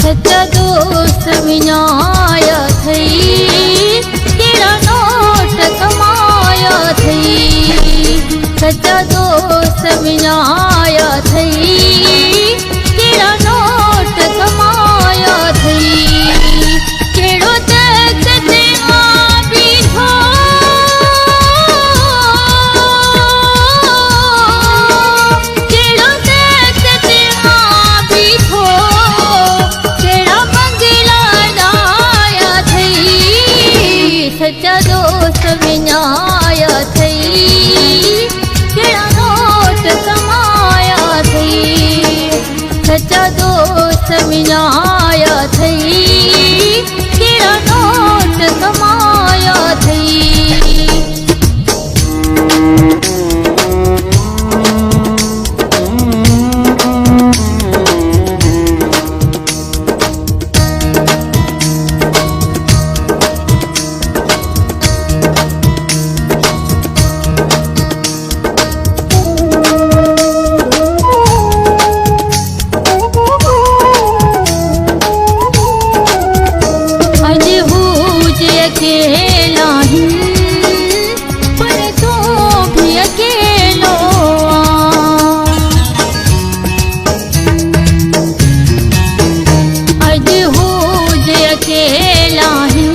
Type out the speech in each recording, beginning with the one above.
सच्चा दोस्त विनाया थई केड़ा नोट कमाया थई। सच्चा दोस्त विनाया थई केड़ा नोट कमाया थई। केड़ो तक ते आबी हो केड़ो तक ते आबी हो केड़ा मंगला लाया थई। सच्चा दोस्त विनाया थई केड़ा नोट कमाया थई। सच्चा दोस्त विनाया थई केड़ा नोट कमाया थई। अकेला ही पर तू भी अकेलो अज हो जे अकेला ही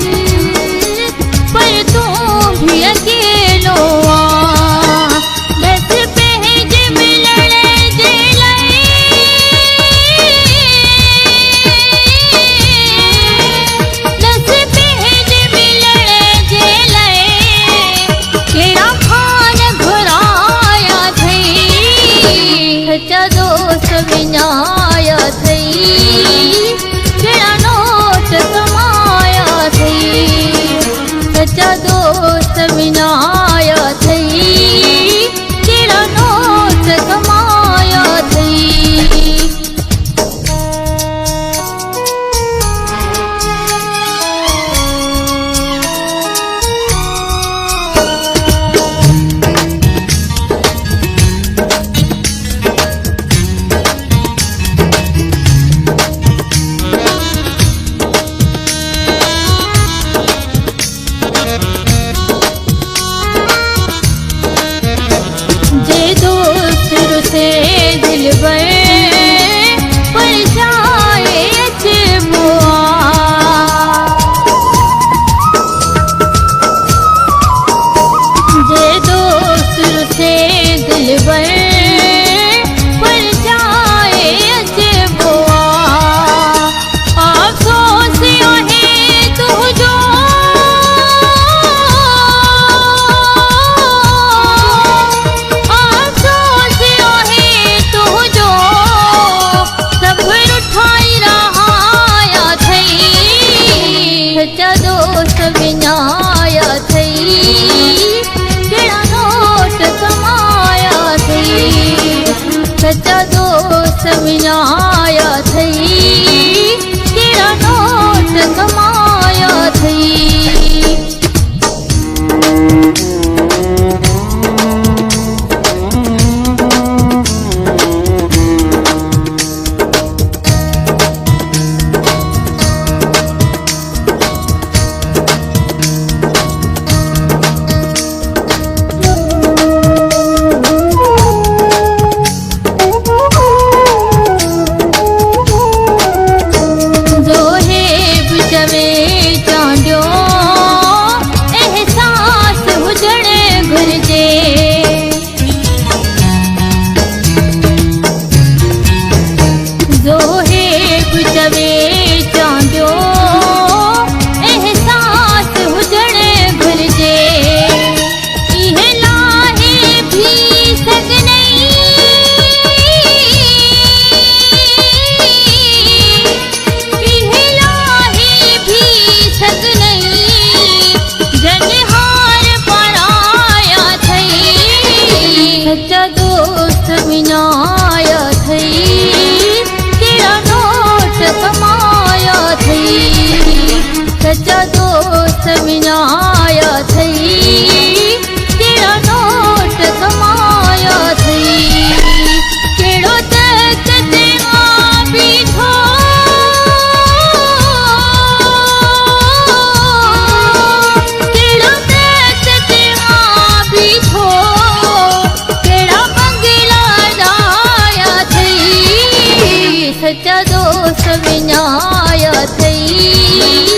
पर तू भी अकेलो बस पहज मिलने जे सच्चा दोस्त विनाया थई केड़ा नोट कमाया थई। सच्चा दोस्त विनाया थई केड़ा नोट कमाया थई। से दिलबर पर जाए अजमुआ जे दोस्त से दिलबर पर जाए अजमुआ अफसोस है तू जो सच्चा दोस्त विनाया थई केड़ा नोट कमाया थई। सच्चा दोस्त विनाया थई केड़ा नोट कमाया थई। सच्चा दोस्त विञाया थई।